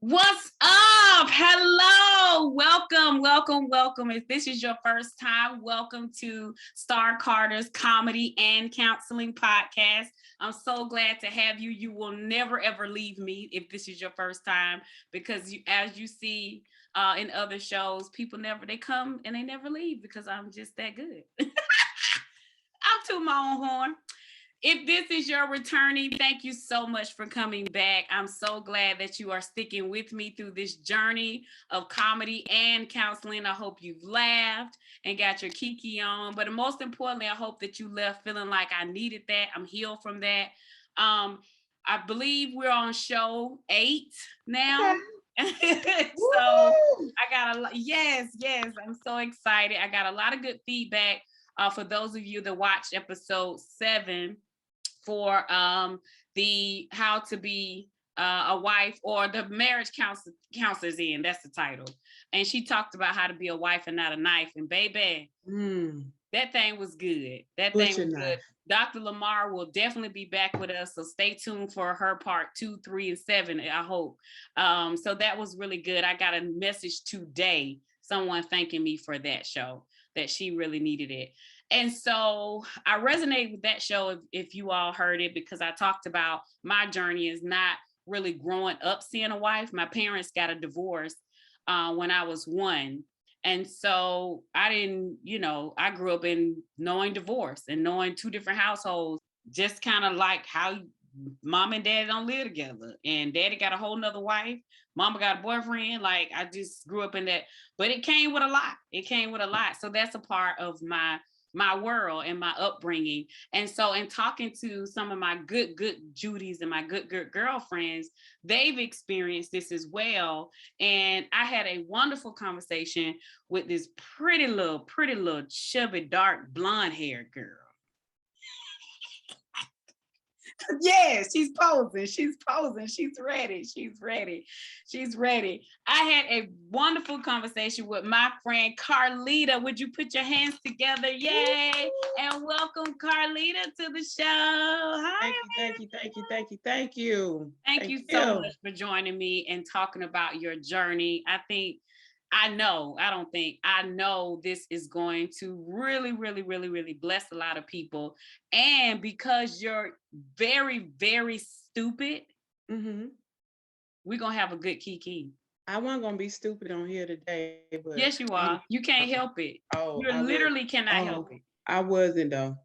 What's up? Hello. Welcome, welcome, welcome. If this is your first time, welcome to Star Carter's Comedy and Counseling Podcast. I'm so glad to have you. You will never, ever leave me if this is your first time, because as you see in other shows, they come and they never leave because I'm just that good. I'm to my own horn. If this is your returning, thank you so much for coming back. I'm so glad that you are sticking with me through this journey of comedy and counseling. I hope you've laughed and got your kiki on, but most importantly, I hope that you left feeling like I needed that. I'm healed from that. I believe we're on show 8 now. So I got yes, I'm so excited. I got a lot of good feedback for those of you that watched episode 7 for the how to be a wife, or the marriage counselors in, that's the title. And she talked about how to be a wife and not a knife. And baby, that thing was good. That thing was good. Dr. Lamar will definitely be back with us, so stay tuned for her part 2, 3, and 7, I hope. So that was really good. I got a message today, someone thanking me for that show, that she really needed it. And so I resonate with that show, if you all heard it, because I talked about my journey is not really growing up seeing a wife. My parents got a divorce when I was 1. And so I didn't, I grew up in knowing divorce and knowing 2 different households, just kind of like how mom and dad don't live together, and daddy got a whole nother wife, mama got a boyfriend. Like, I just grew up in that, but it came with a lot. So that's a part of my world and my upbringing. And so in talking to some of my good Judys and my good girlfriends, they've experienced this as well. And I had a wonderful conversation with this pretty little chubby, dark, blonde haired girl. Yes, she's posing. She's ready. I had a wonderful conversation with my friend Carlita. Would you put your hands together? Yay! And welcome Carlita to the show. Hi. Thank you so much for joining me and talking about your journey. I know this is going to really, really, really, really bless a lot of people. And because you're very, very stupid, we're going to have a good kiki. I wasn't going to be stupid on here today. But yes, you are. You can't help it. You literally cannot help it. I wasn't, though.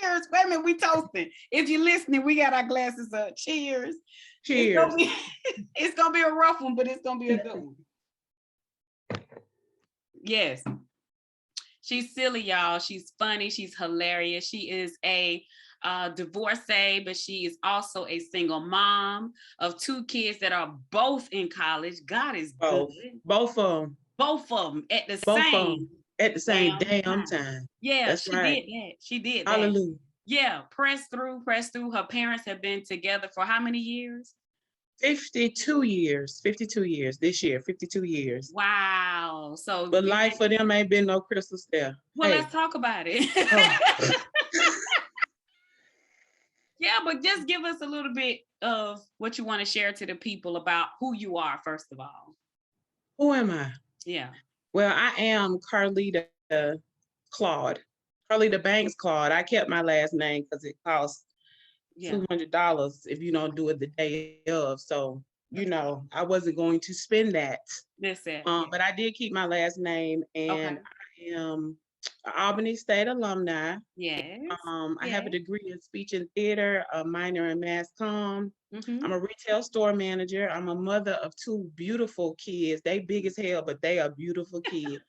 Cheers. Wait a minute, we toasting. If you're listening, we got our glasses up. Cheers. Cheers. It's going to be a rough one, but it's going to be a good one. Yes. She's silly, y'all. She's funny. She's hilarious. She is a divorcee, but she is also a single mom of 2 kids that are both in college. God is good. Both of them at the same damn time. Yeah, that's right. She did that. Hallelujah. Yeah, press through. Her parents have been together for how many years? 52 years this year. 52 years. Wow. So, but life for them ain't been no crystal stair. Well, let's talk about it. Oh. Yeah, but just give us a little bit of what you want to share to the people about who you are, first of all. Who am I? Yeah. Well, I am Carlita Claude. Carlita Banks Claude. I kept my last name because it costs $200 if you don't do it the day of. So, I wasn't going to spend that. But I did keep my last name, and I am an Albany State alumni. Yes. I have a degree in speech and theater, a minor in mass comm. I'm a retail store manager. I'm a mother of 2 beautiful kids. They big as hell, but they are beautiful kids.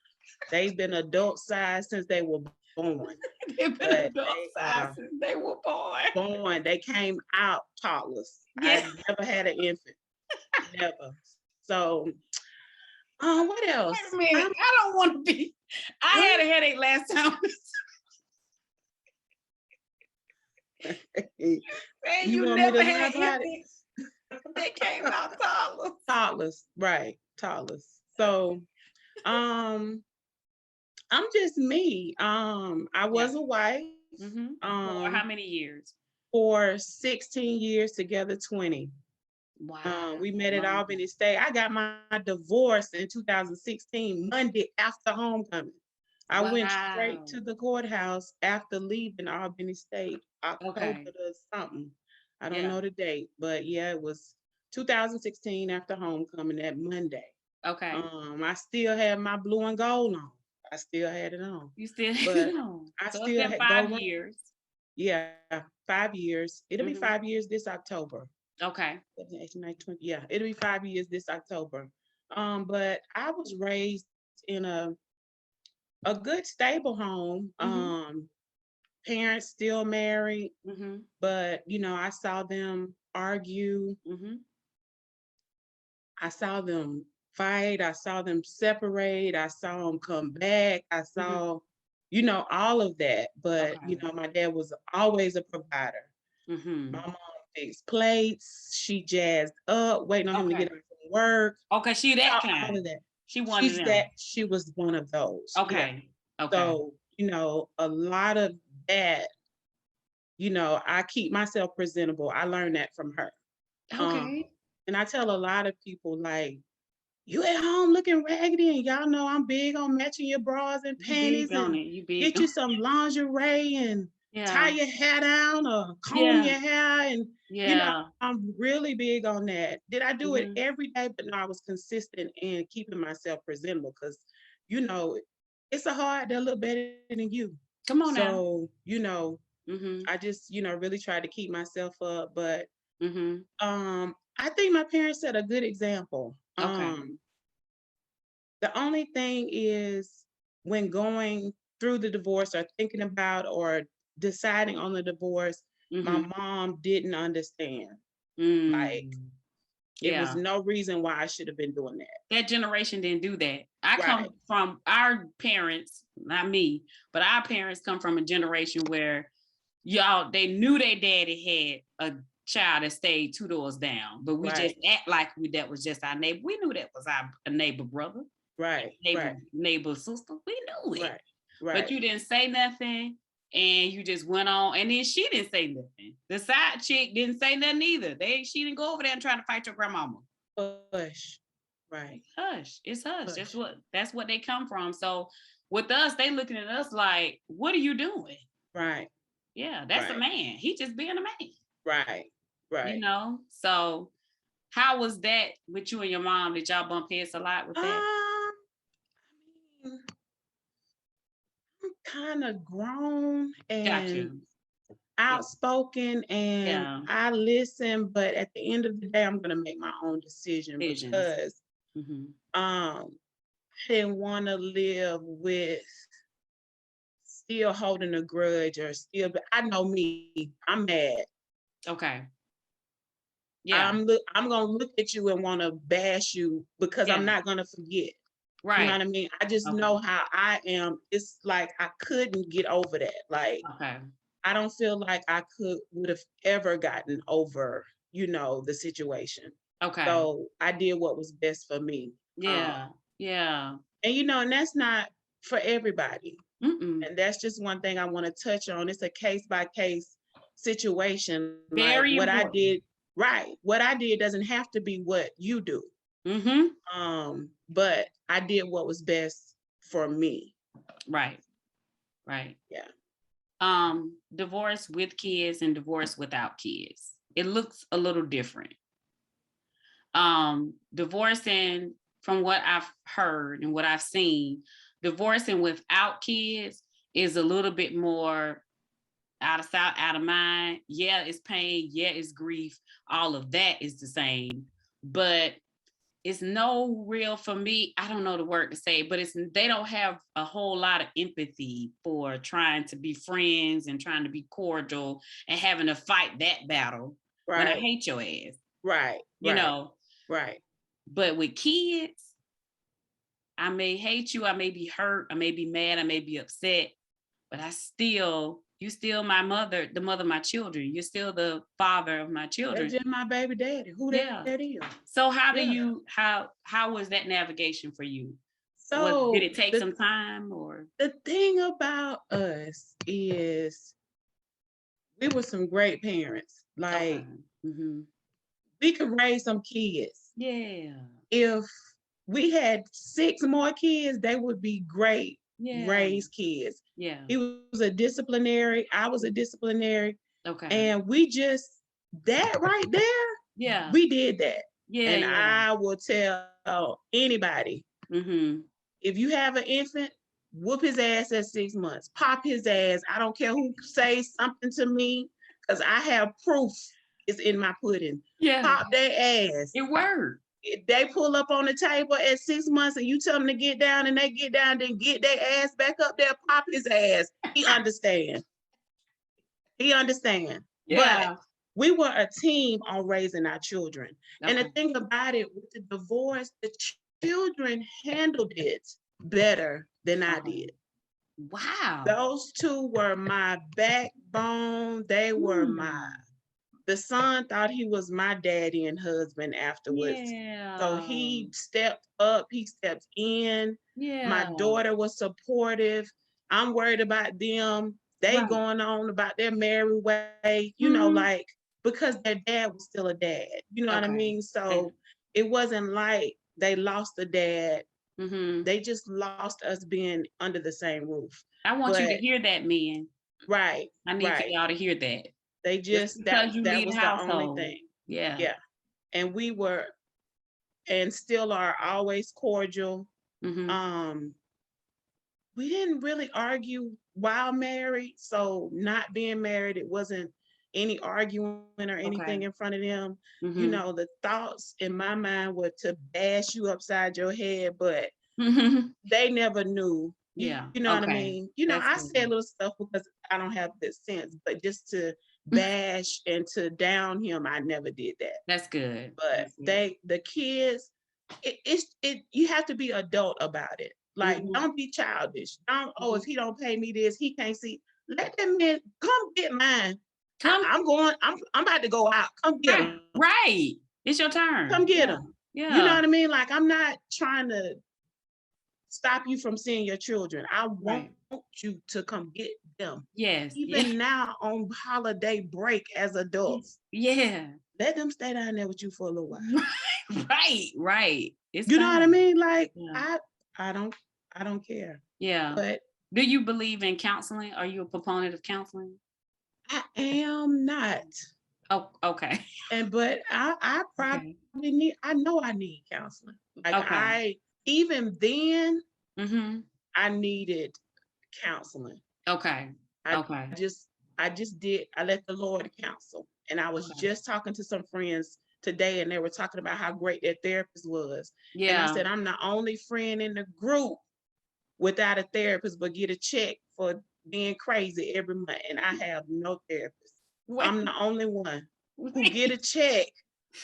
They've been adult size since they were born. They've been adult size since they were born. They came out toddlers. Yeah. I never had an infant. Never. So, what else? Wait a minute. I don't want to be. I had a headache last time. Man, you never had headaches. They came out toddlers. Toddlers, right? Toddlers. So, I'm just me. I was a wife. For how many years? For 16 years, together 20. Wow. We met at Albany State. I got my divorce in 2016, Monday after homecoming. I went straight to the courthouse after leaving Albany State, October to something. I don't know the date, but yeah, it was 2016 after homecoming that Monday. Okay. I still had my blue and gold on. I still had it on. You still had but it on. I So still it's been had 5 years. Yeah, 5 years. It'll be 5 years this October. Okay. 18, 19, 20. Yeah, it'll be 5 years this October. But I was raised in a good stable home. Parents still married, but I saw them argue. I saw them fight. I saw them separate. I saw them come back. I saw, all of that. But my dad was always a provider. My mom fixed plates. She jazzed up, waiting on him to get up from work. Okay, she that kind. All of that. She wanted them. She was one of those. Okay. Yeah. So, a lot of that, I keep myself presentable. I learned that from her. Okay. And I tell a lot of people, like, you at home looking raggedy, and y'all know I'm big on matching your bras and panties, and get you some lingerie and tie your hair down or comb your hair, and I'm really big on that. Did I do it every day? But no, I was consistent in keeping myself presentable, because it's a hard, they're a little better than you. Come on now. So I just really tried to keep myself up, but I think my parents set a good example. The only thing is, when going through the divorce or thinking about or deciding on the divorce, my mom didn't understand. Like, it was no reason why I should have been doing that. That generation didn't do that. I come from our parents, not me, but our parents come from a generation where they knew their daddy had a child that stayed 2 doors down, but we just act like that was just our neighbor. We knew that was our neighbor brother, neighbor sister. We knew it, but you didn't say nothing, and you just went on. And then she didn't say nothing. The side chick didn't say nothing either. She didn't go over there and try to fight your grandmama. Hush, hush. It's hush. That's what they come from. So with us, they looking at us like, what are you doing? Right. Yeah, that's a man. He just being a man. Right. So how was that with you and your mom? Did y'all bump heads a lot with that? I mean, I'm kind of grown and outspoken, and I listen, but at the end of the day, I'm gonna make my own decision, because I didn't want to live with still holding a grudge, or still, but I know me, I'm mad. Okay. Yeah. I'm gonna look at you and want to bash you, because I'm not gonna forget. Right. You know what I mean? I just know how I am. It's like I couldn't get over that. Like, I don't feel like I would have ever gotten over, the situation. Okay. So I did what was best for me. Yeah. And and that's not for everybody. And that's just one thing I want to touch on. It's a case by case situation. Very like what important. I did. Right. What I did doesn't have to be what you do. But I did what was best for me. Right. Yeah. Divorce with kids and divorce without kids. It looks a little different. Divorcing, from what I've heard and what I've seen, divorcing without kids is a little bit more out of sight, out of mind. Yeah, it's pain. Yeah, it's grief. All of that is the same, but it's no real, for me, I don't know the word to say, but they don't have a whole lot of empathy for trying to be friends and trying to be cordial and having to fight that battle when I hate your ass. Right. Right. But with kids, I may hate you, I may be hurt, I may be mad, I may be upset, but you still my mother, the mother of my children. You're still the father of my children. That's just my baby daddy. Who that is. So how was that navigation for you? So did it take some time, or? The thing about us is we were some great parents. Like, we could raise some kids. Yeah. If we had 6 more kids, they would be great Yeah. raised kids. Yeah. He was a disciplinary, I was a disciplinary, Okay. and we just, that right there, Yeah. we did that. Yeah. And Yeah. I will tell anybody, Mm-hmm. if you have an infant, whoop his ass at 6 months, pop his ass. I don't care who says something to me, because I have proof it's in my pudding. Yeah. Pop their ass. It worked. If they pull up on the table at 6 months and you tell them to get down and they get down, then get their ass back up there, pop his ass. He understand. He understand. Yeah. But we were a team on raising our children. And the Okay. thing about it, with the divorce, the children handled it better than I did. Wow. Those two were my backbone. They were the son thought he was my daddy and husband afterwards. Yeah. So he stepped up, he stepped in. Yeah. My daughter was supportive. I'm worried about them. They Right. going on about their merry way, you know, like, because their dad was still a dad. You know what I Okay. mean? So it wasn't like they lost a dad. Mm-hmm. They just lost us being under the same roof. I want you to hear that, men. Right. I need for right. y'all to hear that. They just, because you that lead was the the household. only thing. Yeah. Yeah. And we were, and still are, always cordial. Mm-hmm. We didn't really argue while married. So not being married, it wasn't any arguing or anything in front of them. Mm-hmm. You know, the thoughts in my mind were to bash you upside your head, but they never knew. Yeah. You know what I mean? You know, I say little stuff because I don't have the sense, but just to bash and to down him, I never did that. That's good. But the kids, you have to be adult about it. Like, don't be childish. Don't, if he don't pay me this, he can't see. Let that man come get mine. I'm about to go out. Come get him. Right. It's your turn. Come get him. Yeah. You know what I mean? Like, I'm not trying to stop you from seeing your children. I want you to come get them. Yes. Even now on holiday break as adults. Yeah. Let them stay down there with you for a little while. Right. It's you know what I mean? Like, I don't care. Yeah. But do you believe in counseling? Are you a proponent of counseling? I am not. Oh, okay. But I probably need, I know I need counseling. Like even then, I needed counseling. Okay. I just let the Lord counsel. And I was just talking to some friends today, and they were talking about how great their therapist was. Yeah. And I said, I'm the only friend in the group without a therapist, but get a check for being crazy every month. And I have no therapist. I'm the only one who get a check,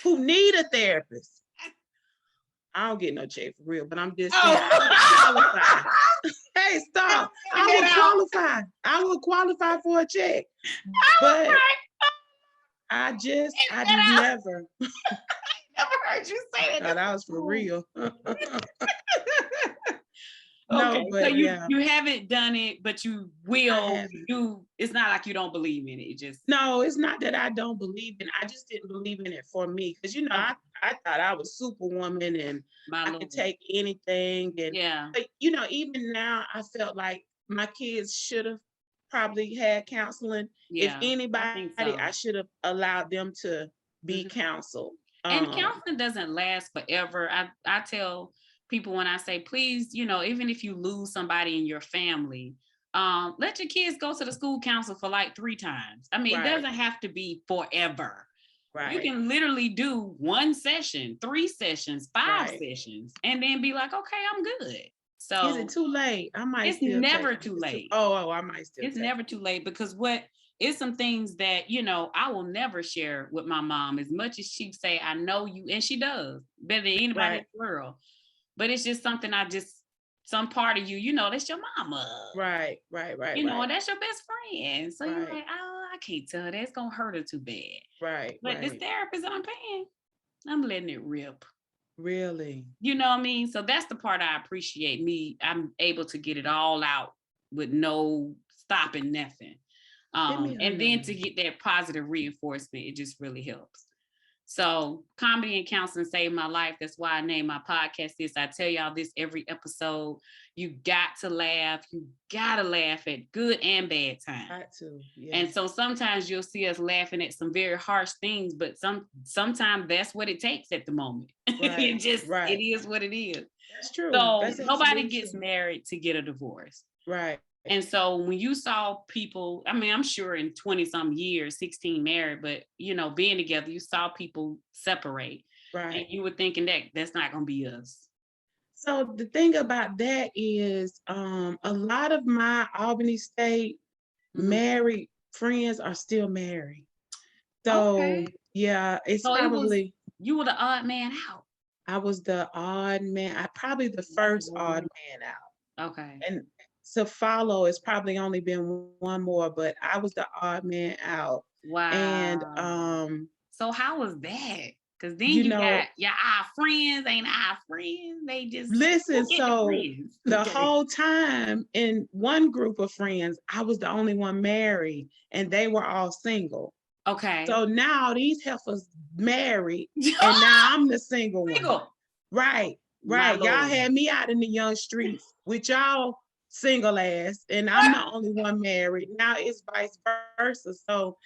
who need a therapist. I don't get no check for real, but I'm just saying, I would qualify. Hey, stop. I would qualify for a check. But I never. Never heard you say that. No, that was for real. Okay, but so you haven't done it, but you will. It's not like you don't believe in it. No, it's not that I don't believe in it. I just didn't believe in it for me, because I thought I was Superwoman and I could take anything. And but even now, I felt like my kids should have probably had counseling. If anybody, I should have allowed them to be counseled. And counseling doesn't last forever. I tell people when I say, please, even if you lose somebody in your family, let your kids go to the school council for like 3 times. I mean, it doesn't have to be forever. Right. You can literally do 1 session, 3 sessions, 5 sessions, and then be like, okay, I'm good. So is it too late? I might. It's never too late. I might still. It's never too late, because it's some things that, I will never share with my mom, as much as she say, I know you, and she does better than anybody in the world. But it's just something some part of you, that's your mama. Right. And that's your best friend. So you're like, oh, I can't tell her. That's going to hurt her too bad. Right. But this therapist that I'm paying, I'm letting it rip. Really? You know what I mean? So that's the part I appreciate. I'm able to get it all out with no stopping nothing. And then to get that positive reinforcement, it just really helps. So comedy and counseling saved my life. That's why I named my podcast this. I tell y'all this every episode. You got to laugh. You got to laugh at good and bad times. Got to, yeah. And so sometimes you'll see us laughing at some very harsh things, but sometimes that's what it takes at the moment. Right, it is what it is. That's true. So That's nobody absolutely gets true. married to get a divorce. Right. And so when you saw people, I mean, I'm sure in 20 some years, 16 married, but being together, you saw people separate. Right. And you were thinking that that's not going to be us. So the thing about that is a lot of my Albany State married friends are still married. So yeah, it's so probably you were the odd man out. I was the odd man. I probably the first odd man out. Okay. And to follow, it's probably only been one more, but I was the odd man out. Wow. And so how was that? Because then you got your our friends ain't our friends. They just listen. So the whole time in one group of friends, I was the only one married, and they were all single. Okay. So now these heifers married, and now I'm the single one. Right. Y'all had me out in the young streets with y'all single ass, and I'm the only one married. Now it's vice versa. So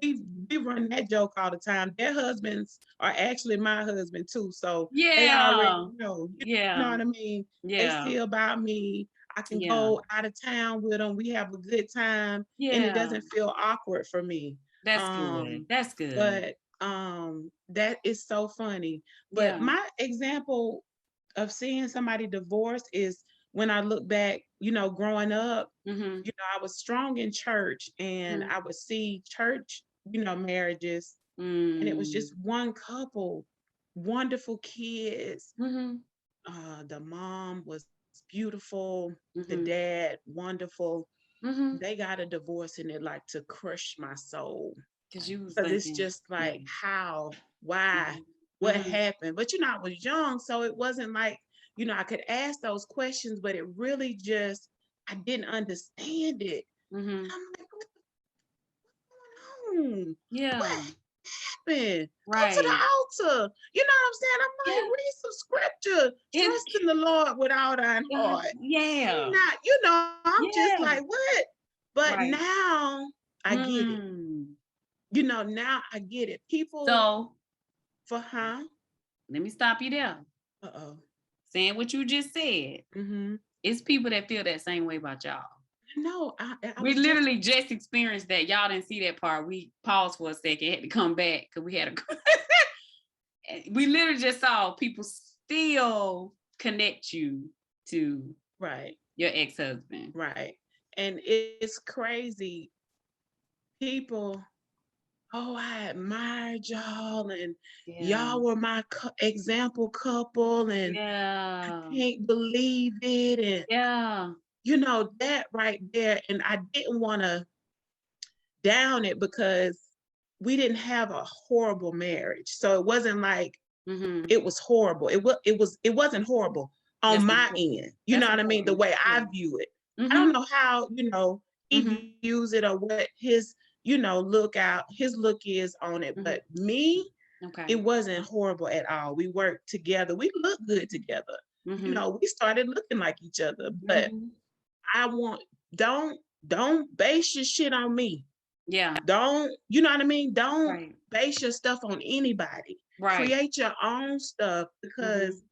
we run that joke all the time. Their husbands are actually my husband too. So they already know. You know what I mean? Yeah. They see about me. I can go out of town with them. We have a good time, and it doesn't feel awkward for me. That's good. That's good. But that is so funny. But my example of seeing somebody divorced is when I look back, growing up, I was strong in church, and I would see church, marriages, and it was just one couple, wonderful kids. The mom was beautiful, the dad wonderful. They got a divorce, and it like to crush my soul. Because it's just like, how, why, what happened? But I was young, so it wasn't like, I could ask those questions, but it really just, I didn't understand it. I'm like, what's going on? Yeah. What happened? Right. Go to the altar. You know what I'm saying? I'm like, read some scripture. Trust in the Lord with all thine heart. Yeah. Not, I'm just like, what? But now I get it. Now I get it. People. So. Let me stop you there. Saying what you just said. It's people that feel that same way about y'all. No, we literally just experienced that. Y'all didn't see that part. We paused for a second, had to come back because we had we literally just saw people still connect you to your ex-husband. Right. And it's crazy. People, I admired y'all, and y'all were my example couple, and I can't believe it. And that right there. And I didn't want to down it because we didn't have a horrible marriage. So it wasn't like it was horrible. It wasn't horrible on my end. You know what I mean? The way I view it. I don't know how, he views it or what his, his look is on it. But me, it wasn't horrible at all. We worked together. We looked good together. We started looking like each other. But don't base your shit on me. Yeah. Don't, you know what I mean? Don't base your stuff on anybody. Create your own stuff, because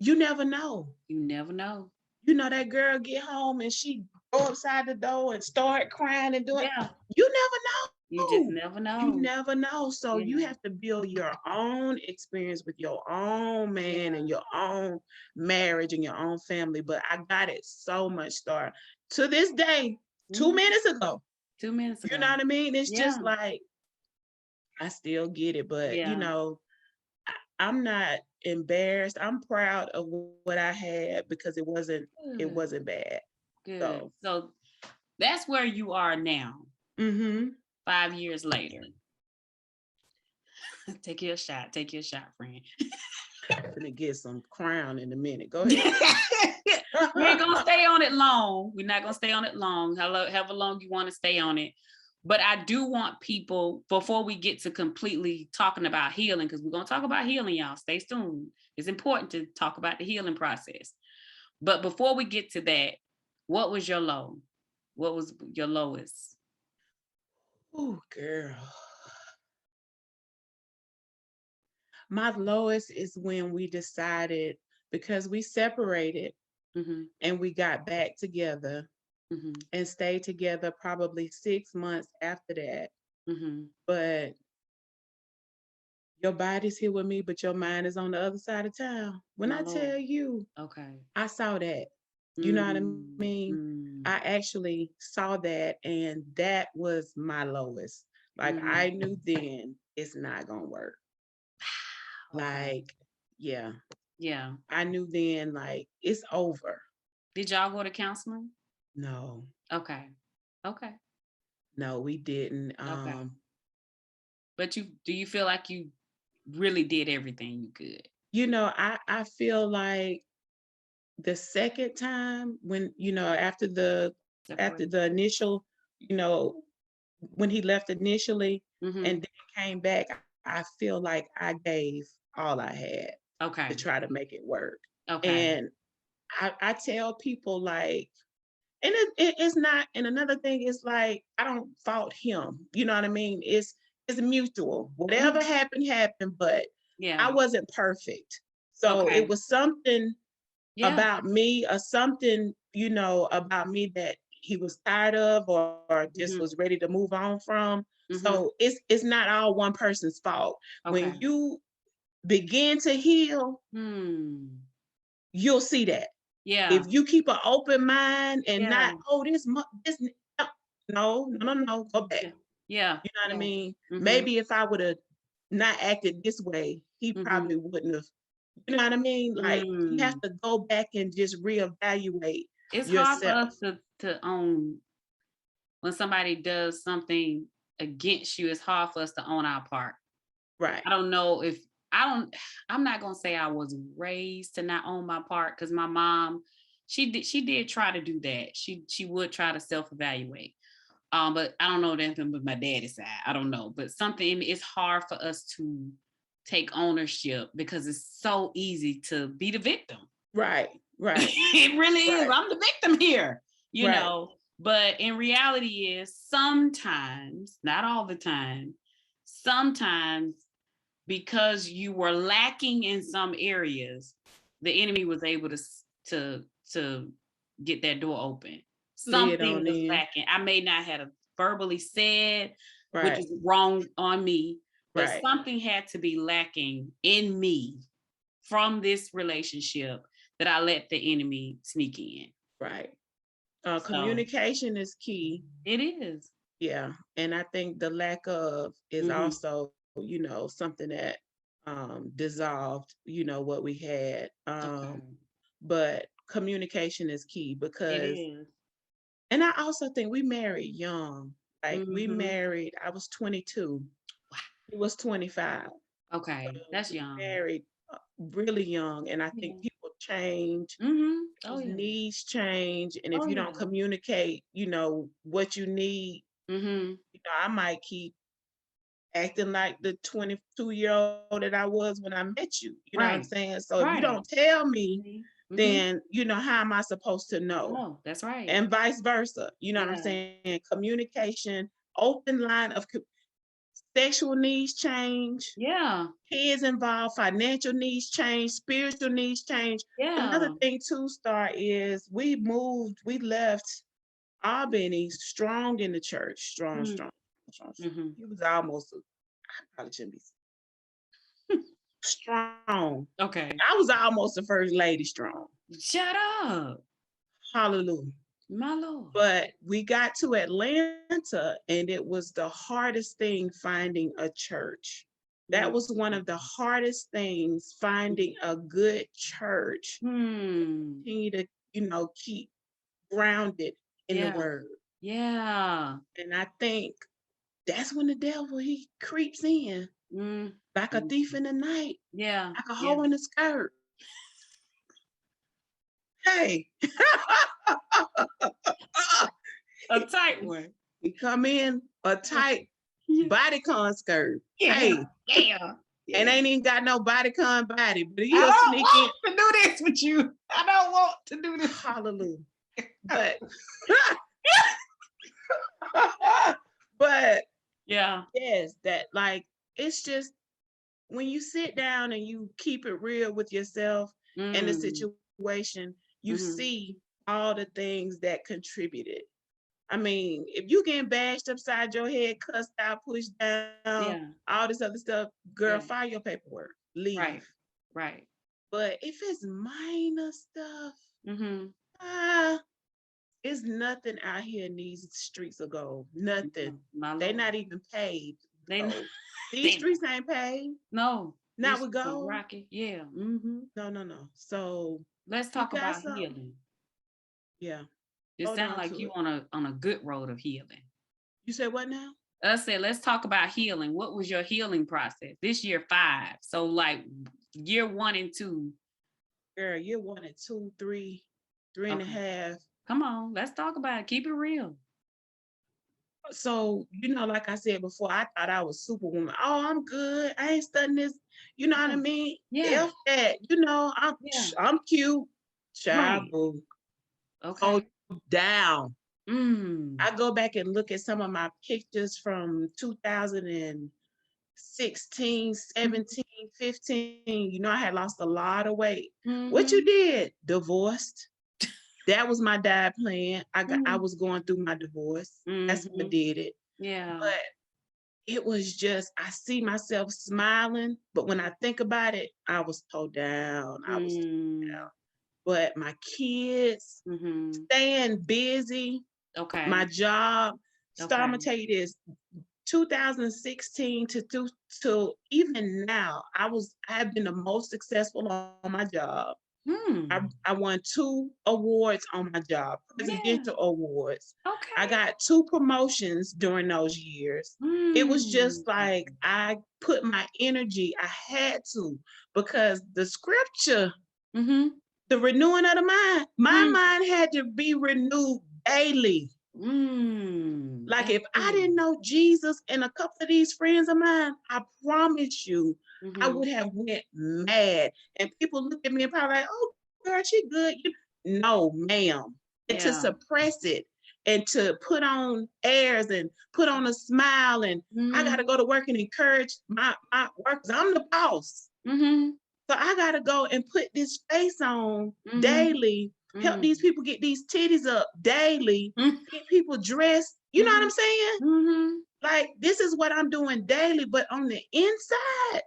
you never know. You never know. That girl get home and she go upside the door and start crying and doing. You never know. You just never know. You never know. So you have to build your own experience with your own man and your own marriage and your own family. But I got it so much, Star. To this day, 2 minutes ago. 2 minutes ago. You know what I mean? It's just like, I still get it, but I'm not embarrassed. I'm proud of what I had because it wasn't bad. Good. So that's where you are now. 5 years later. Take your shot, friend. I'm gonna get some crown in a minute. Go ahead. We ain't gonna stay on it long. We're not gonna stay on it long. However long you want to stay on it. But I do want people, before we get to completely talking about healing, because we're going to talk about healing, y'all. Stay tuned. It's important to talk about the healing process. But before we get to that, what was your low? What was your lowest? Oh, girl. My lowest is when we decided, because we separated and we got back together and stayed together probably 6 months after that. But your body's here with me, but your mind is on the other side of town. When I tell you, I saw that. You know what I mean? I actually saw that, and that was my lowest. Like, I knew then it's not gonna work. Like, yeah. I knew then, like, it's over. Did y'all go to counseling? No. Okay. No, we didn't. But do you feel like you really did everything you could? You know, I feel like the second time, when, you know, after the initial, you know, when he left initially and then came back, I feel like I gave all I had to try to make it work. And I tell people, like, and it's not, and another thing is, like, I don't fault him. You know what I mean? It's mutual. Whatever happened, but I wasn't perfect. So it was something about me, or something, you know, about me that he was tired of, or just was ready to move on from. So it's not all one person's fault. When you begin to heal, you'll see that. If you keep an open mind and not, this, no, go back. You know what I mean? Maybe if I would have not acted this way, he probably wouldn't have. You know what I mean? Like, you have to go back and just reevaluate It's yourself. hard for us to own when somebody does something against you. It's hard for us to own our part. Right. I don't know if I'm not gonna say I was raised to not own my part, because my mom, she did try to do that. She would try to self-evaluate. But I don't know that with my daddy's side. I don't know. But it's hard for us to take ownership, because it's so easy to be the victim. Right. It really is. I'm the victim here, you know. But in reality is, sometimes, not all the time, sometimes, because you were lacking in some areas, the enemy was able to get that door open. Something was lacking. I may not have verbally said, which is wrong on me, but something had to be lacking in me from this relationship that I let the enemy sneak in. Right. Communication is key. It is. Yeah. And I think the lack of is also, you know, something that dissolved, you know, what we had. But communication is key, because, and I also think we married young. Like, we married, I was 22. Wow. He was 25. Okay, So that's young. Married really young, and I think people change. Needs change, and if you don't communicate, you know, what you need, you know, I might keep acting like the 22-year-old that I was when I met you. You know what I'm saying? So if you don't tell me, then, you know, how am I supposed to know? Oh, that's right. And vice versa. You know what I'm saying? Communication, open line of sexual needs change. Kids involved, financial needs change, spiritual needs change. Another thing too, Star, is we left Albany strong in the church. Strong. He was almost, I probably shouldn't be strong. Okay. I was almost the first lady strong. Shut up. Hallelujah. My Lord. But we got to Atlanta, and it was the hardest thing finding a church. That was one of the hardest things, finding a good church. Continue to, you know, keep grounded in the word. Yeah. And I think that's when the devil, he creeps in like a thief in the night. Yeah. Like a hoe in the skirt. Hey. A tight one. He come in a tight bodycon skirt. Yeah. Hey, Yeah. and ain't even got no bodycon body, but I he'll don't sneak in. want to do this with you. I don't want to do this. Hallelujah. But but Yeah. yes, that like it's just when you sit down and you keep it real with yourself and the situation, you see all the things that contributed. I mean, if you getting bashed upside your head, cussed out, pushed down, all this other stuff, girl, file your paperwork, leave. Right. But if it's minor stuff, Mm-hmm. it's nothing out here in these streets of gold. Nothing. My They Lord. not even paid. They These streets ain't paid. No. Not with gold. Rocket. Yeah. Mm-hmm. No. So let's talk about healing. Yeah. It sounds like you on a good road of healing. You said what now? I said, let's talk about healing. What was your healing process? This year 5. So like year 1 and 2. Girl, year 1 and 2, 3 and a half. Come on, let's talk about it. Keep it real. So, like I said before, I thought I was Superwoman. Oh, I'm good. I ain't studying this. You know what I mean? Yeah. F that. I'm cute. Child, boo. Okay. Oh, down. I go back and look at some of my pictures from 2016, 17, 15. I had lost a lot of weight. What you did? Divorced. That was my diet plan. I was going through my divorce. That's what did it. Yeah. But it was just, I see myself smiling, but when I think about it, I was so down. I was so down. But my kids, staying busy, my job. So I'm gonna tell you this: 2016 to even now, I have been the most successful on my job. I won 2 awards on my job, presidential awards. Okay. I got 2 promotions during those years. It was just like I put my energy, I had to, because the scripture, the renewing of the mind, my mind had to be renewed daily. Like if I didn't know Jesus and a couple of these friends of mine, I promise you, I would have went mad. And people look at me and probably like, oh, girl, she good. No, ma'am. And to suppress it and to put on airs and put on a smile and I got to go to work and encourage my workers. I'm the boss. So I got to go and put this face on daily, help these people get these titties up daily, get people dressed. You know what I'm saying? Like, this is what I'm doing daily, but on the inside,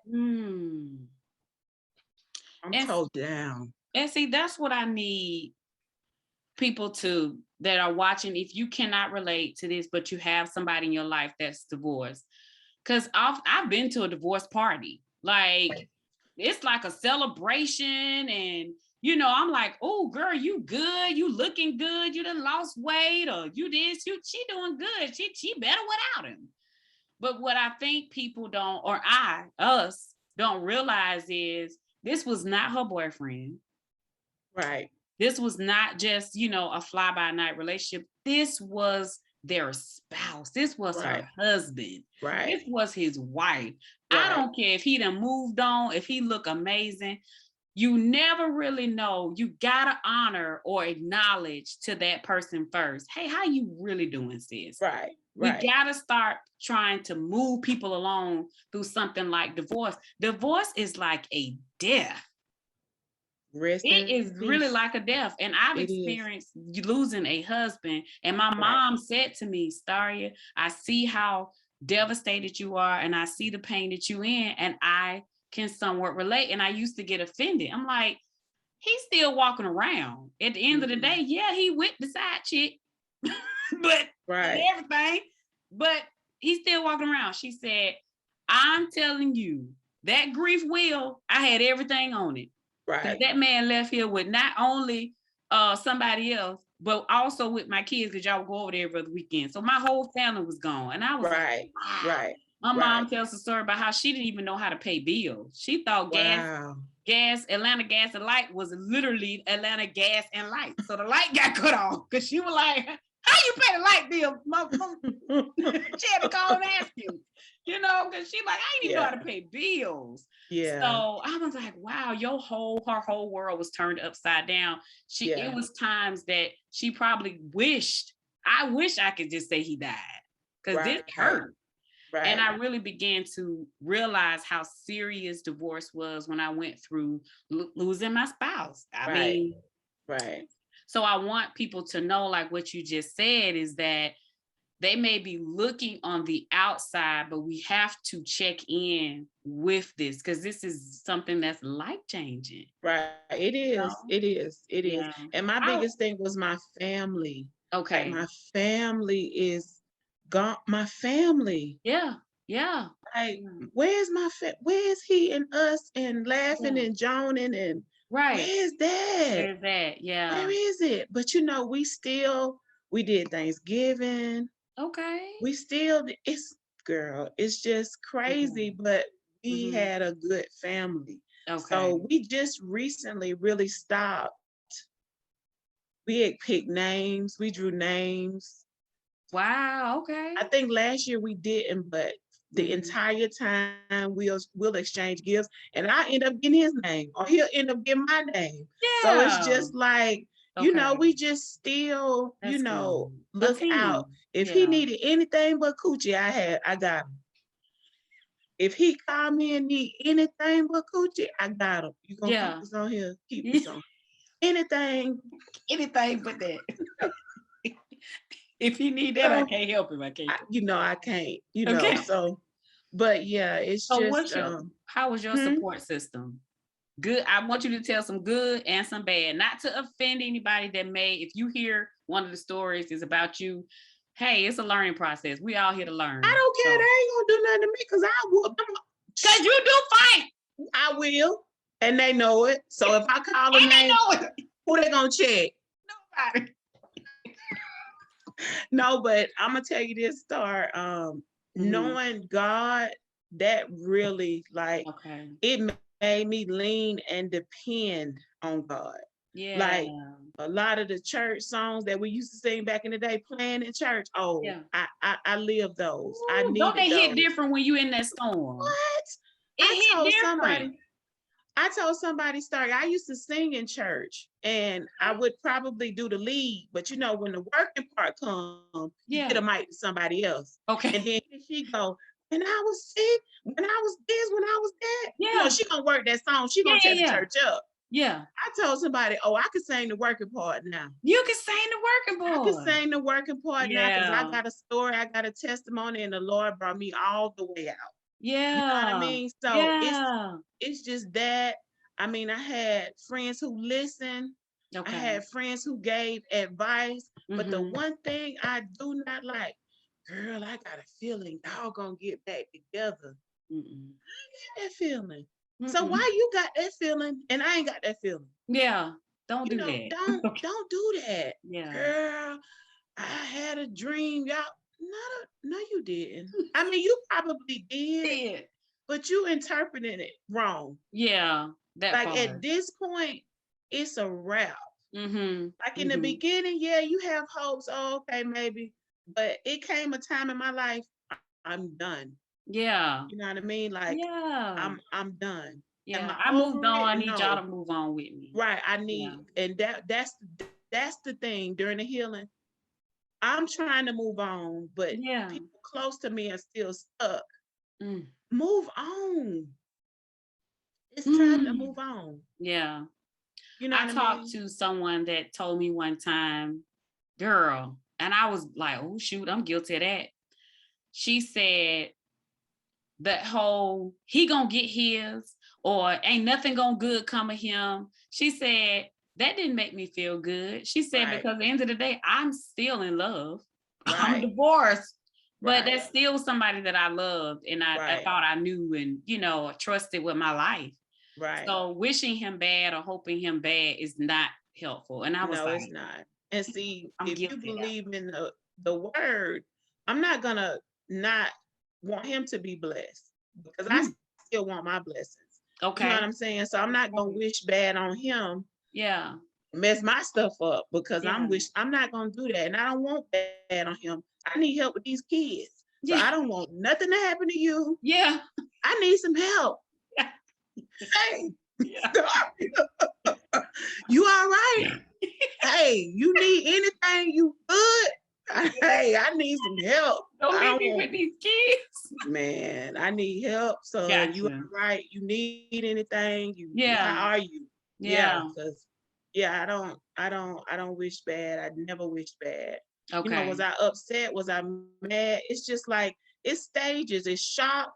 I'm so down. And see, that's what I need people that are watching. If you cannot relate to this, but you have somebody in your life that's divorced, because I've been to a divorce party. Like, it's like a celebration, and I'm like, oh, girl, you good, you looking good, you done lost weight, or you this, she doing good, she better without him. But what I think people don't, or us don't realize is this was not her boyfriend. Right. This was not just, a fly-by-night relationship. This was their spouse. This was her husband. Right. This was his wife. Right. I don't care if he done moved on, if he look amazing. You never really know. You gotta honor or acknowledge to that person first. Hey, how you really doing, sis? Right. We gotta start trying to move people along through something like divorce. Divorce is like a death. It is really like a death. And I've experienced losing a husband. And my mom said to me, Staria, I see how devastated you are, and I see the pain that you're in, and I can somewhat relate. And I used to get offended. I'm like, he's still walking around. At the end of the day, yeah, he with the side chick, but everything, but he's still walking around. She said, I'm telling you, that grief wheel, I had everything on it. Right. That man left here with not only somebody else, but also with my kids, because y'all would go over there every other weekend. So my whole family was gone. And I was like, wow. My mom tells a story about how she didn't even know how to pay bills. She thought gas, Atlanta Gas and Light was literally Atlanta Gas and Light. So the light got cut off because she was like, How you pay the light bill? She had to call and ask you, because she like, I didn't even know how to pay bills. Yeah. So I was like, wow, her whole world was turned upside down. It was times that she probably I wish I could just say he died, because this hurt. Right. And I really began to realize how serious divorce was when I went through losing my spouse. I mean, right. So I want people to know, like what you just said, is that they may be looking on the outside, but we have to check in with this, because this is something that's life-changing. Right. It is. It is. It is. And my biggest thing was my family. Okay. Like, my family is gone. My family. Yeah. Like, where's where's he and us and laughing and joning and where's that? Where's that? Yeah. Where is it? But we did Thanksgiving. Okay. We still, it's just crazy, but we had a good family. Okay. So we just recently really stopped. We had picked names. We drew names. Wow. Okay. I think last year we didn't, but the entire time we'll exchange gifts, and I end up getting his name, or he'll end up getting my name. Yeah. So it's just like, we just still, look out. If he needed anything but coochie, I got him. If he called me and need anything but coochie, I got him. You gonna keep this on here? Keep this on. Anything but that. If he need that, I can't help him. I can't. I can't. Okay. So, but yeah, it's just. How was your support system? Good. I want you to tell some good and some bad, not to offend anybody that if you hear one of the stories is about you, hey, it's a learning process. We all here to learn. I don't care. They ain't gonna do nothing to me, because I will. Because you do fight. I will. And they know it. So if I call them name, who they gonna check? Nobody. No, but I'm gonna tell you this, Star. Knowing God, that really it made me lean and depend on God. Yeah. Like a lot of the church songs that we used to sing back in the day, playing in church. Oh, yeah. I live those. Ooh, I need. Don't they hit different when you in that storm? What? I told somebody, Star, I used to sing in church, and I would probably do the lead, but when the working part comes, you get a mic to somebody else. Okay. And then she go, when I was sick, when I was this, when I was that. Yeah. She gonna work that song. She gonna tear the church up. Yeah. I told somebody, I could sing the working part now. You can sing the working part. I can sing the working part now, because I got a story, I got a testimony, and the Lord brought me all the way out. Yeah. You know what I mean? So it's just that. I mean, I had friends who listened. Okay. I had friends who gave advice. But the one thing I do not like, girl, I got a feeling y'all gonna get back together. I ain't got that feeling. So why you got that feeling and I ain't got that feeling? Yeah. Don't do that. Don't do that. Yeah. Girl, I had a dream. Y'all, no, you didn't. I mean, you probably did. But you interpreted it wrong. Yeah. At this point, it's a wrap. Like in the beginning, you have hopes. Oh, okay, maybe. But it came a time in my life, I'm done. Yeah. You know what I mean? Like, I'm done. Yeah. I moved on. I need y'all to move on with me. Right. I need, and that's the thing during the healing. I'm trying to move on, but people close to me are still stuck. Move on. It's time to move on. Yeah. I talked to someone that told me one time, girl, and I was like, oh, shoot, I'm guilty of that. She said that whole, he gonna get his, or ain't nothing gonna good come of him. She said, that didn't make me feel good. She said, because at the end of the day, I'm still in love. Right. I'm divorced. But that's still somebody that I loved, and I thought I knew and, trusted with my life. Right. So wishing him bad or hoping him bad is not helpful. And I was like, it's not. And see, if you believe in the word, I'm not gonna not want him to be blessed, because I still want my blessings. Okay. You know what I'm saying? So I'm not gonna wish bad on him. Yeah. mess my stuff up because I'm not gonna do that, and I don't want that on him. I need help with these kids, so I don't want nothing to happen to you. Yeah, I need some help. Hey, you all right? Hey, you need anything? You good? Hey, I need some help. Don't leave me with these kids. Man, I need help. So you all right? You need anything? How are you? Because I don't wish bad. I never wish bad. Okay. You know, was I upset? Was I mad? It's just like it's stages. It's shock.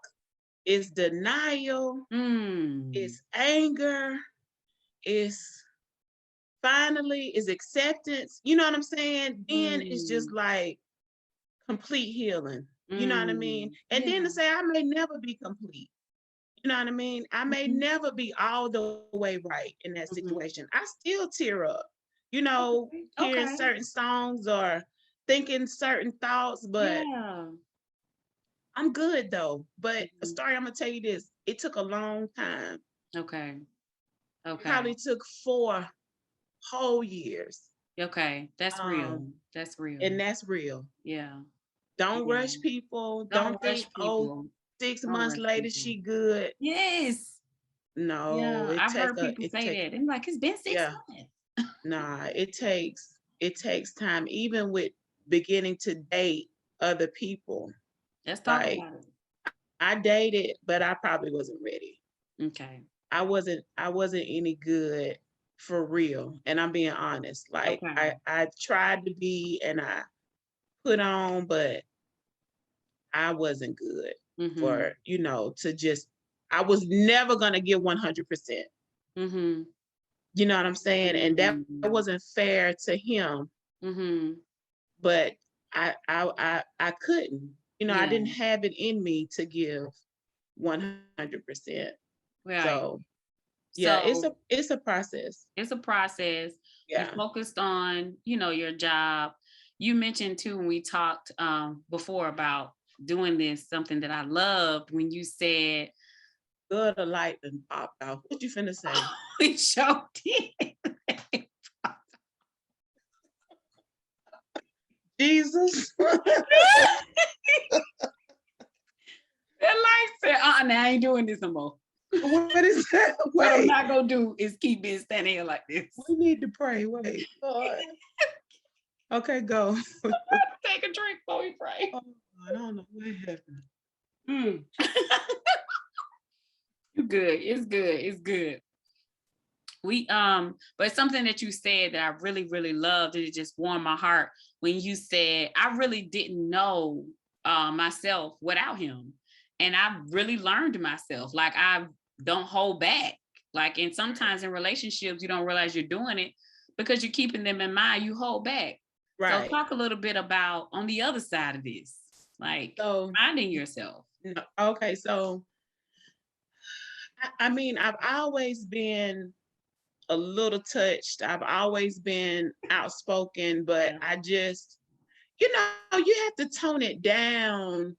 It's denial. It's anger. It's finally is acceptance. You know what I'm saying? Then it's just like complete healing. You know what I mean? And then to say I may never be complete. You know what I mean? I may never be all the way right in that situation. I still tear up, you know, hearing certain songs or thinking certain thoughts, but I'm good though. But a story, I'm gonna tell you this, it took a long time. Okay. It probably took 4 whole years. Okay, that's real. That's real. And that's real. Yeah. Don't rush people. Don't think, people. 6 months later, she good. Yes. No, I've heard people say that. I'm like, it's been 6 months. Nah, it takes time, even with beginning to date other people. Let's talk about it. I dated, but I probably wasn't ready. Okay. I wasn't any good for real. And I'm being honest. Like I tried to be and I put on, but I wasn't good for, you know, I was never going to give 100%. You know what I'm saying? And that wasn't fair to him. But I couldn't, you know, I didn't have it in me to give 100%. Right. So it's a process. It's a process. Yeah. You focused on, you know, your job. You mentioned too when we talked before about doing this, something that I loved when you said, "Good, a light and popped off." What you finna say? We sure did. Jesus. That light said, now I ain't doing this no more. What is that? What I'm not gonna do is keep being standing here like this. We need to pray. Wait. Okay, go. Take a drink before we pray. Oh, I don't know what happened. You're good. It's good. It's good. We but something that you said that I really, really loved, and it just warmed my heart when you said, I really didn't know myself without him. And I really learned myself. Like I don't hold back. Like, and sometimes in relationships, you don't realize you're doing it because you're keeping them in mind, you hold back. Right. So talk a little bit about on the other side of this, like finding yourself. Okay, so I mean, I've always been a little touched. I've always been outspoken, but I just, you know, you have to tone it down.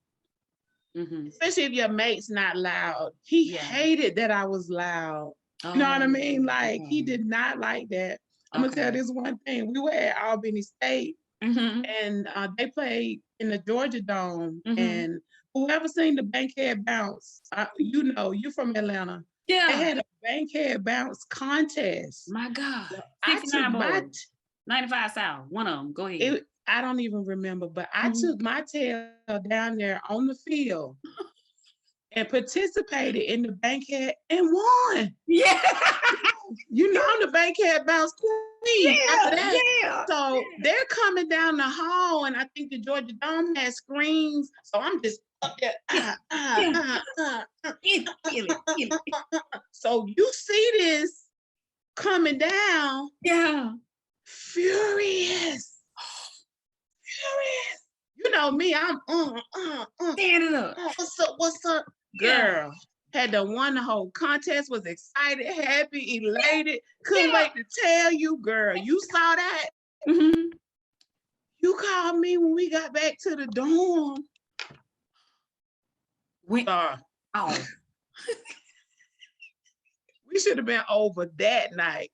Especially if your mate's not loud. He hated that I was loud. You know what I mean? Like he did not like that. I'm gonna tell this one thing. We were at Albany State and they played in the Georgia Dome. And whoever seen the Bankhead Bounce, you know, you from Atlanta. Yeah. They had a Bankhead Bounce contest. My God. So I took 95 South, one of them. Go ahead. I don't even remember, but I took my tail down there on the field and participated in the Bankhead and won. Yeah. You know, I'm the Bankhead Bounce queen. Yeah. So they're coming down the hall, and I think the Georgia Dome has screens. So I'm just up there. So you see this coming down. Yeah. Furious. You know me, I'm standing up. What's up? Girl, had to won the whole contest, was excited, happy, elated, couldn't wait to tell you, girl. You saw that? You called me when we got back to the dorm. We should have been over that night.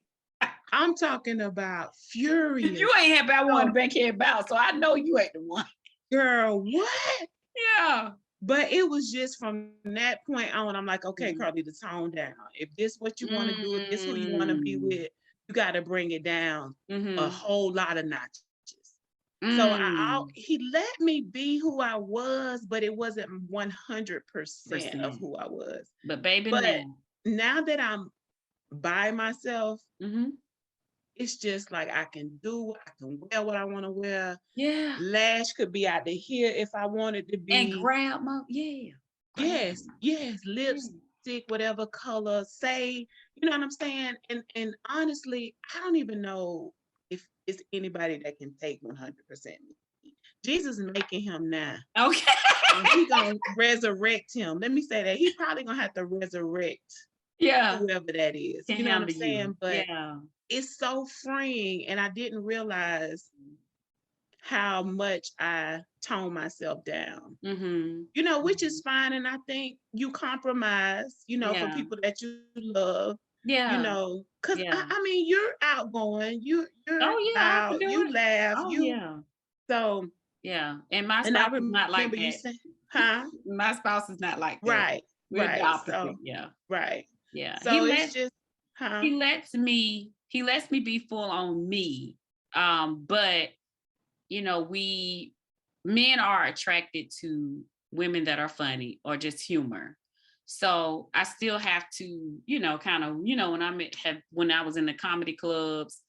I'm talking about furious. You ain't happy I won the backhand bounce, so I know you ain't the one. Girl, what? Yeah. But it was just from that point on, I'm like, okay, Carlita, tone down. If this what you want to do, if this who you want to be with, you got to bring it down a whole lot of notches. So he let me be who I was, but it wasn't 100% of who I was. But baby, now that I'm by myself, it's just like I can wear what I want to wear. Yeah. Lash could be out to here if I wanted to be. And grab my, Yes, lipstick, whatever color, say, you know what I'm saying? And honestly, I don't even know if it's anybody that can take 100% me. Jesus is making him now. Okay. He's gonna resurrect him. Let me say that. He's probably gonna have to resurrect whoever that is. You know what I'm saying? But it's so freeing, and I didn't realize how much I tone myself down, you know, which is fine. And I think you compromise, you know, for people that you love, you know, because I mean, you're outgoing, you're out, you laugh, so and my spouse is not like that. My spouse is not like that. Right. We're the opposite. So, right. Yeah. So it's just he lets me be full on me. But you know, men are attracted to women that are funny or just humor. So I still have to, you know, kind of, you know, when I was in the comedy clubs,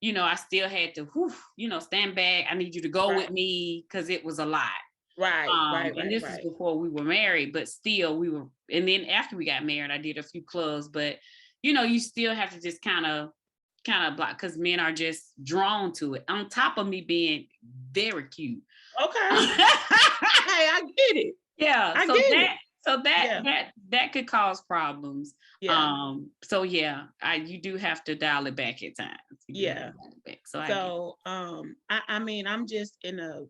you know, I still had to, you know, stand back. I need you to go with me because it was a lot. Right. And this is before we were married, but still and then after we got married, I did a few clubs, but you know, you still have to just kind of block because men are just drawn to it. On top of me being very cute. Okay. Hey, I get it. Yeah. So that could cause problems. Yeah. You do have to dial it back at times. I mean, I'm just in a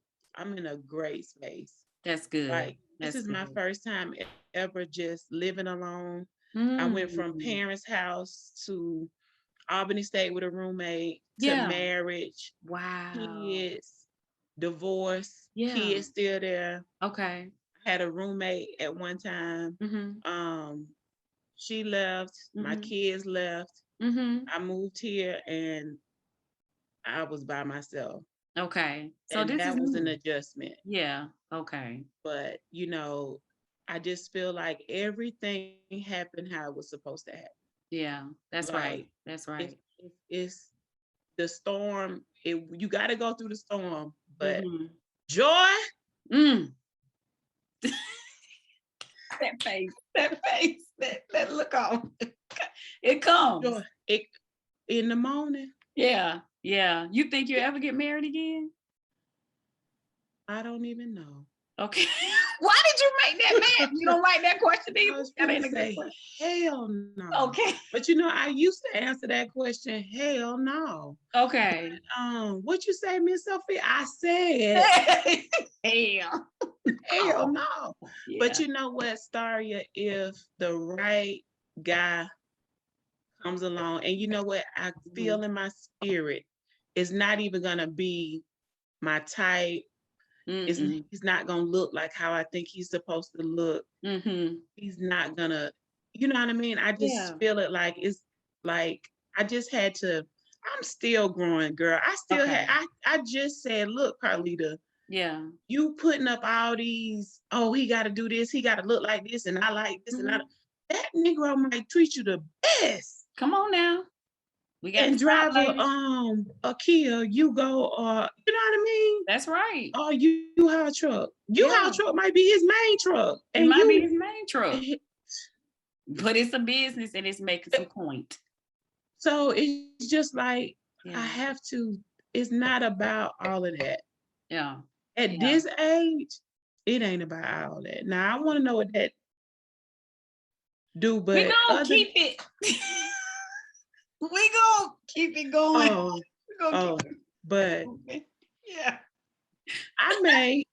great space. That's good. Like this is my first time ever just living alone. I went from parents' house to Albany State with a roommate to marriage. Wow. Kids, divorce, kids still there. Okay. I had a roommate at one time. She left, my kids left. I moved here and I was by myself. Okay. So that was an adjustment. Yeah. Okay. But you know, I just feel like everything happened how it was supposed to happen. Yeah, that's right. That's right. It's the storm. You got to go through the storm, but joy. That face, that look on. It comes. Joy. In the morning. Yeah. You think you ever get married again? I don't even know. Okay. Why did you make that man? You don't like that question either? That ain't a good question. Hell no. Okay. But you know, I used to answer that question, hell no. Okay. But, what you say, Miss Sophie? I said hell no. Yeah. But you know what, Staria, if the right guy comes along, and you know what, I feel in my spirit, it's not even gonna be my type. He's not gonna look like how I think he's supposed to look. He's not gonna, you know what I mean? I just feel it like it's like I just had to. I'm still growing, girl. I still I just said, look, Carlita. Yeah. You putting up all these. Oh, he got to do this. He got to look like this, and I like this, and that Negro might treat you the best. Come on now. We got and drive a Kia, you go, you know what I mean? That's right. Or you haul truck. Haul truck might be his main truck. It might be his main truck. But it's a business and it's making some point. So it's just like, I have to, it's not about all of that. Yeah. At this age, it ain't about all that. Now, I want to know what that do, but we're going to keep it. We're going to keep it going. But yeah. I may,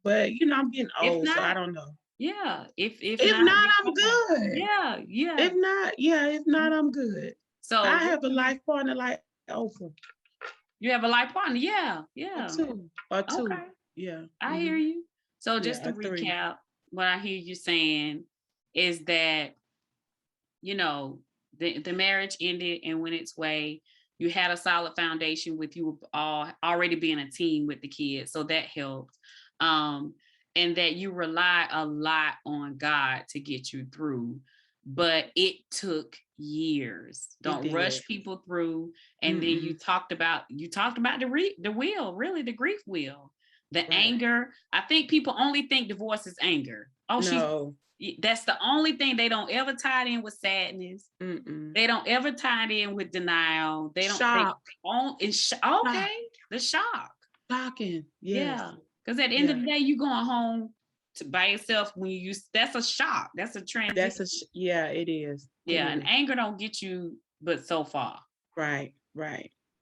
but I'm getting old, so I don't know. Yeah. If not, I'm good. Yeah. If not, I'm good. So I have a life partner like Oprah. you have a life partner, yeah. Or two. Okay, Yeah. I hear you. So Yeah, just to 3. recap, what I hear you saying is that, the marriage ended and went its way. You had a solid foundation with you all already being a team with the kids, so that helped. Um, and that you rely a lot on God to get you through, but it took years. It Don't did. rush people through. And then you talked about the wheel, really the grief wheel, the Right. anger. I think people only think divorce is anger. Oh, No. that's the only thing. They don't ever tie it in with sadness. They don't ever tie it in with denial. They don't. Shock. Okay. The shock. Shocking. Yes. Yeah. Because at the end of the day, you going home by yourself when you that's a shock. That's a transition. Yeah, it is. Yeah, and anger don't get you but so far. Right.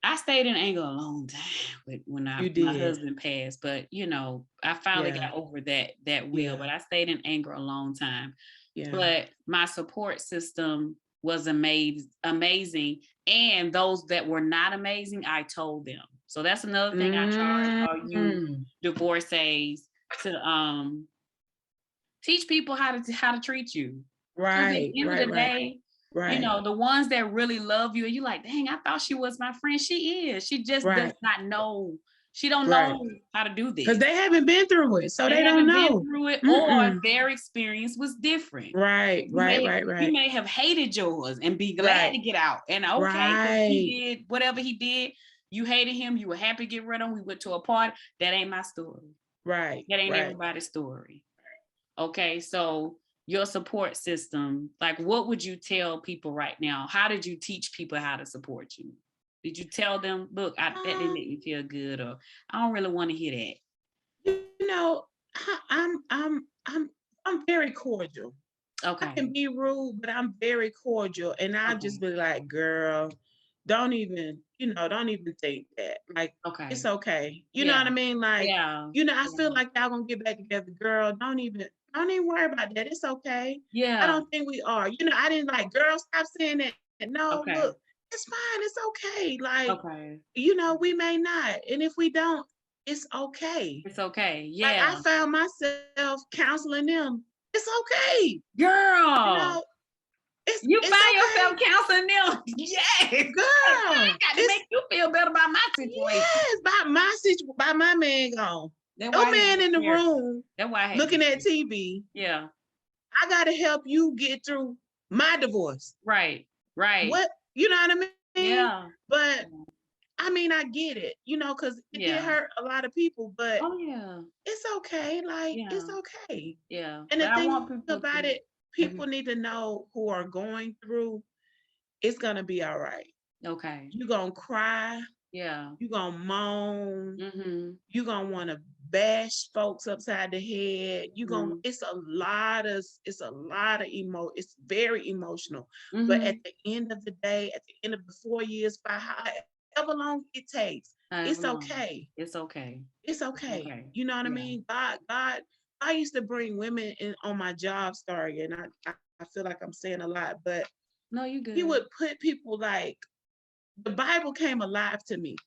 I stayed in anger a long time when my husband passed, but I finally got over that will, but I stayed in anger a long time. Yeah. But my support system was amazing. And those that were not amazing, I told them. So that's another thing I charge all you divorcees to teach people how to treat you. Because at the end of the day, the ones that really love you, and you're like, dang, I thought she was my friend. She is. She just does not know. She don't know how to do this. Because they haven't been through it, so they don't know. Been through it, or their experience was different. Right. You may have hated yours and be glad to get out. And okay, he did whatever he did. You hated him. You were happy to get rid of him. We went to a party. That ain't my story. Right. That ain't everybody's story. Okay, so your support system, like what would you tell people right now? How did you teach people how to support you? Did you tell them, look, that didn't make me feel good, or I don't really want to hear that? I'm very cordial. Okay. I can be rude, but I'm very cordial. And I'll just be like, girl, don't even think that. Like, it's okay. You know what I mean? Like, I feel like y'all gonna get back together, girl. Don't even worry about that. It's okay. Yeah. I don't think we are. I didn't like, girl, stop saying that. No, look, it's fine. It's okay. Like, we may not. And if we don't, it's okay. It's okay. Yeah. Like, I found myself counseling them. It's okay. Girl. You find yourself counseling them. Yes. Girl. I got to make you feel better about my situation. Yes, by my man gone. No man in the room looking at TV. Yeah. I got to help you get through my divorce. Right. What? You know what I mean? Yeah. But I mean, I get it, because it did hurt a lot of people, but it's okay. Like, it's okay. Yeah. And the thing about it, people need to know who are going through, it's going to be all right. Okay. You're going to cry. Yeah. You're going to moan. You're going to want to bash folks upside the head. It's a lot of it's very emotional. But at the end of the day, at the end of the 4 years, by however long it takes, it's okay. It's okay. It's okay. You know what I mean? God, I used to bring women in on my job story, and I feel like I'm saying a lot, but no, you good. He would put people like, the Bible came alive to me.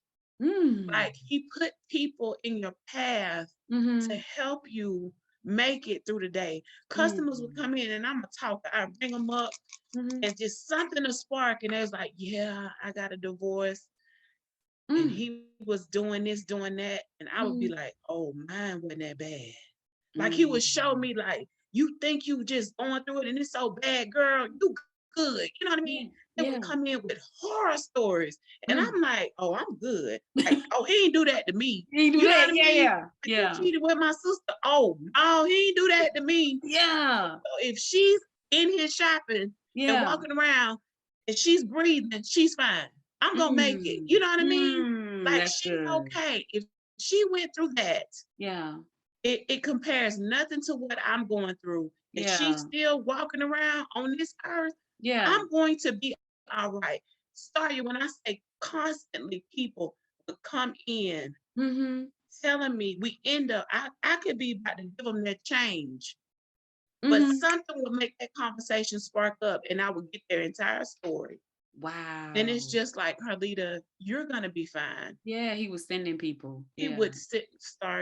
Like, he put people in your path to help you make it through the day. Customers would come in, and I'm a talker. I bring them up, and just something to spark, and it's like, yeah, I got a divorce. And he was doing this, doing that. And I would be like, oh, mine wasn't that bad. Like, he would show me, like, you think you just going through it and it's so bad, girl, you good. You know what I mean? They would come in with horror stories. And I'm like, oh, I'm good. Like, oh, he ain't do that to me. He ain't do that. Yeah. He cheated with my sister. Oh, no, he ain't do that to me. Yeah. So if she's in here shopping and walking around and she's breathing, she's fine. I'm going to make it. You know what I mean? Like, she's okay. If she went through that, it compares nothing to what I'm going through. If she's still walking around on this earth, I'm going to be all right. Sorry, when I say constantly, people would come in telling me, we end up, I could be about to give them that change. But something would make that conversation spark up, and I would get their entire story. Wow. And it's just like, Carlita, you're gonna be fine. Yeah, he was sending people. He Yeah. would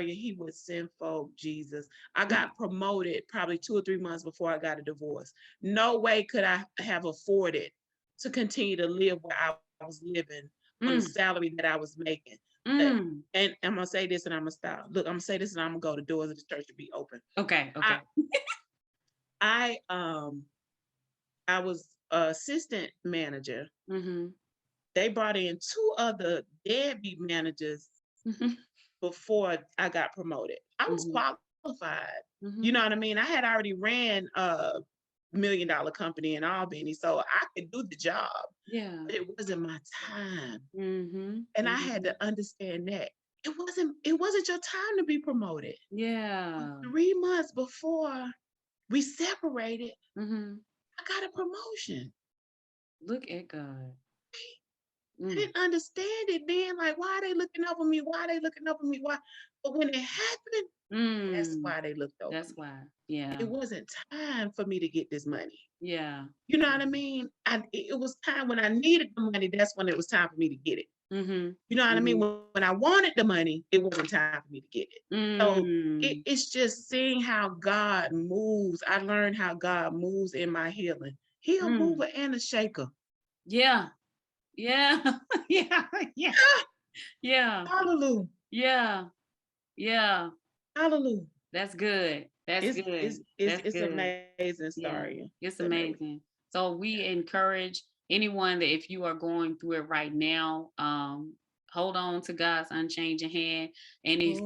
he would send folk Jesus. I got promoted probably 2 or 3 months before I got a divorce. No way could I have afforded to continue to live where I was living on the salary that I was making. And I'm gonna say this and I'm gonna stop. Look, I'm gonna say this and I'm gonna go. The doors of the church will be open. Okay. Okay. I was assistant manager. They brought in 2 other deadbeat managers before I got promoted. I was qualified. You know what I mean? I had already ran a $1 million company in Albany, so I could do the job. Yeah. But it wasn't my time. And I had to understand that it wasn't your time to be promoted. Yeah. 3 months before we separated, I got a promotion. Look at God. I didn't understand it then. Like, why are they looking up on me? Why are they looking up on me? Why? But when it happened, that's why they looked over. That's why. Yeah. It wasn't time for me to get this money. Yeah. You know what I mean? It was time when I needed the money. That's when it was time for me to get it. You know what I mean? When I wanted the money, it wasn't time for me to get it. So it's just seeing how God moves. I learned how God moves in my healing. He'll move and a shaker. Yeah. Yeah. Yeah. Yeah. Yeah. Hallelujah. Yeah. Yeah. Hallelujah. That's good. That's good. It's amazing story. Yeah. It's amazing. So we encourage anyone that if you are going through it right now, hold on to God's unchanging hand. And if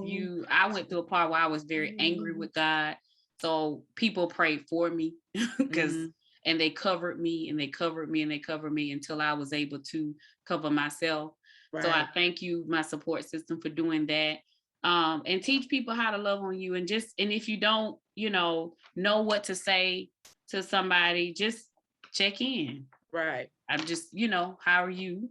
I went through a part where I was very angry with God. So people prayed for me because and they covered me and they covered me and they covered me until I was able to cover myself. Right. So I thank you, my support system, for doing that. And teach people how to love on you. And if you don't, know what to say to somebody, just check in. Right. I'm just, how are you?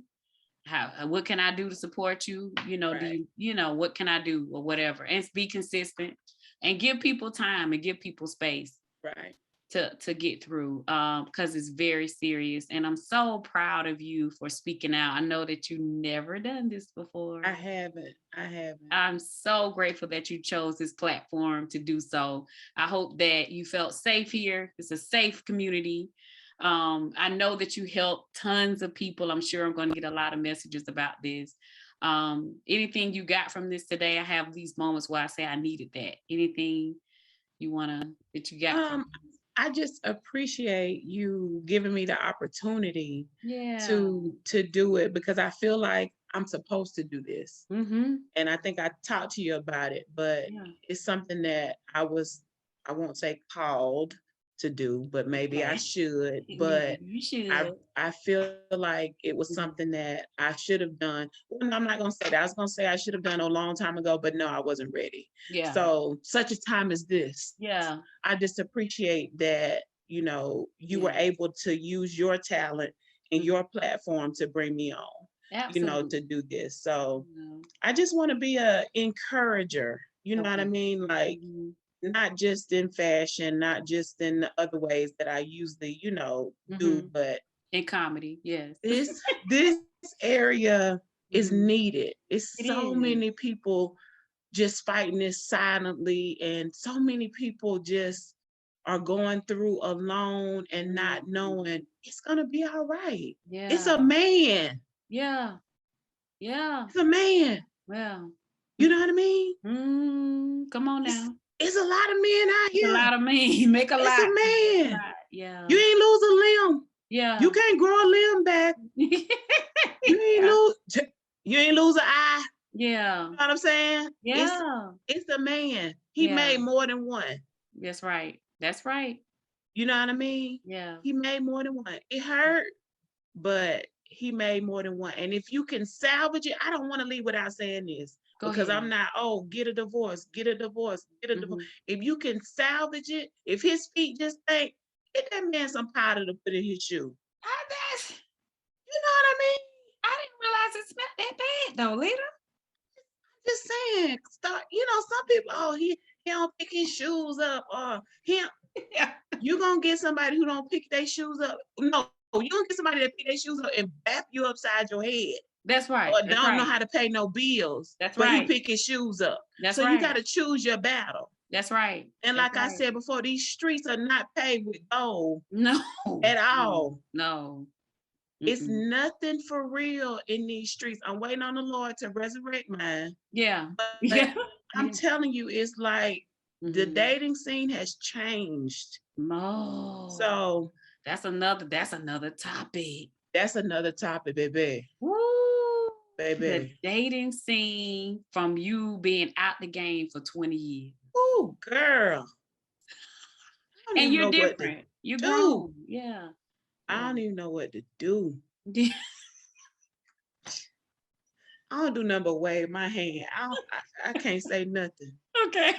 What can I do to support you? Right. What can I do or whatever? And be consistent and give people time and give people space. Right. To get through, because it's very serious. And I'm so proud of you for speaking out. I know that you've never done this before. I haven't. I'm so grateful that you chose this platform to do so. I hope that you felt safe here. It's a safe community. I know that you helped tons of people. I'm sure I'm going to get a lot of messages about this. Anything you got from this today? I have these moments where I say I needed that. Anything that you got from I just appreciate you giving me the opportunity to do it, because I feel like I'm supposed to do this. And I think I talked to you about it, but it's something that I won't say called to do, but maybe I should. But you should. I feel like it was something that I should have done. Well, I'm not gonna say that. I was gonna say I should have done a long time ago, but no, I wasn't ready. Yeah. So such a time as this. Yeah. I just appreciate that, you were able to use your talent and your platform to bring me on. Absolutely. To do this. So I just want to be a encourager. You know what I mean? Like, not just in fashion, not just in the other ways that I usually, do, but in comedy. Yes. This area is needed. It's so many people just fighting this silently, and so many people just are going through alone and not knowing it's gonna be all right. Yeah. It's a man. Yeah. Yeah. It's a man. Well. You know what I mean? Come on now. It's a lot of men out here. A lot of men. Make a lot. It's a man. Yeah. You ain't lose a limb. Yeah. You can't grow a limb back. You ain't lose an eye. Yeah. You know what I'm saying? Yeah. It's a man. He made more than one. That's right. That's right. You know what I mean? Yeah. He made more than one. It hurt, but he made more than one. And if you can salvage it, I don't want to leave without saying this. Because I'm not, get a divorce, get a divorce, get a divorce. If you can salvage it, if his feet just think, get that man some powder to put in his shoe. You know what I mean? I didn't realize it smelled that bad though, Lita. Just saying, some people, he don't pick his shoes up, or you gonna get somebody who don't pick their shoes up. No, you don't get somebody that pick their shoes up and bap you upside your head. That's right. Or That's don't right. know how to pay no bills. That's but right. he pick his shoes up. That's so right. you got to choose your battle. That's right. And That's like I said before, these streets are not paved with gold. No. At all. No. It's nothing for real in these streets. I'm waiting on the Lord to resurrect mine. Yeah. But I'm telling you, it's like the dating scene has changed. No. So that's another topic. That's another topic, baby. Woo. Baby. The dating scene from you being out the game for 20 years. Oh, girl. And you're different. You're grown. Yeah. I don't even know what to do. I don't do nothing but wave my hand. I can't say nothing. Okay.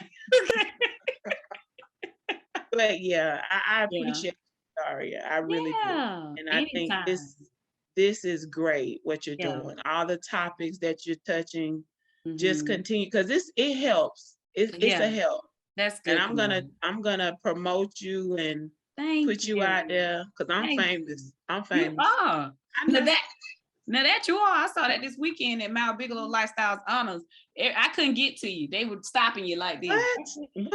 But yeah, I appreciate you, Daria. I really do. And I think this is great what you're doing. All the topics that you're touching, just continue, because it helps. It's a help. That's good. And I'm gonna promote you and put you out there, because I'm famous. I'm famous. You are. Now that you are, I saw that this weekend at Mount Bigelow Lifestyles Honors. I couldn't get to you. They were stopping you like this. What?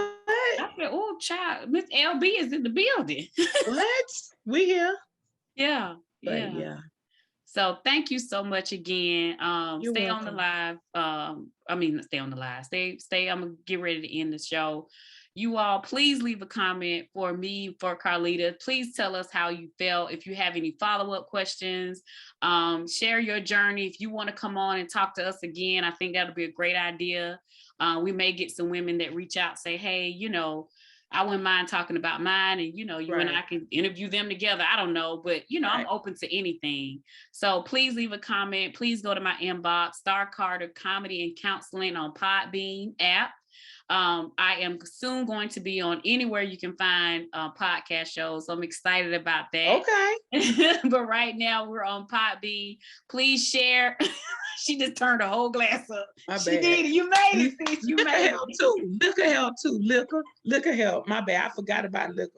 I said, oh, child, Miss LB is in the building. What? We here. Yeah. But yeah. So thank you so much again. Stay welcome. on the live. Stay on the live. Stay. I'm gonna get ready to end the show. You all, please leave a comment for me, for Carlita. Please tell us how you felt. If you have any follow-up questions, share your journey. If you want to come on and talk to us again, I think that'll be a great idea. We may get some women that reach out, say, hey, I wouldn't mind talking about mine, and you and I can interview them together. I don't know, but I'm open to anything. So please leave a comment. Please go to my inbox, Star Carter Comedy and Counseling on Podbean app. I am soon going to be on anywhere you can find podcast shows. So I'm excited about that. Okay. But right now we're on Podbean. Please share. She just turned her whole glass up. She did it. You made it, sis. You made it. Liquor help too. Liquor help. My bad. I forgot about liquor.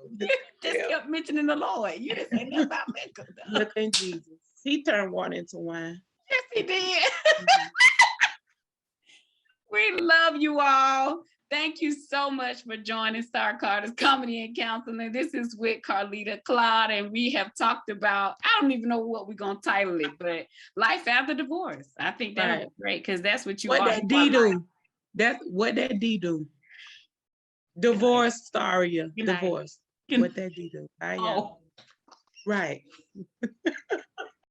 Just kept mentioning the Lord. You didn't say nothing about liquor. Liquor and Jesus. He turned water into wine. Yes, he did. We love you all. Thank you so much for joining Star Carter's Comedy and Counseling. This is with Carlita Claude, and we have talked about, I don't even know what we're going to title it, but life after divorce. I think that would be great, because that's what you are. What that D do? That's what that D do. Divorce, Daria. Divorce. What that D do? Right.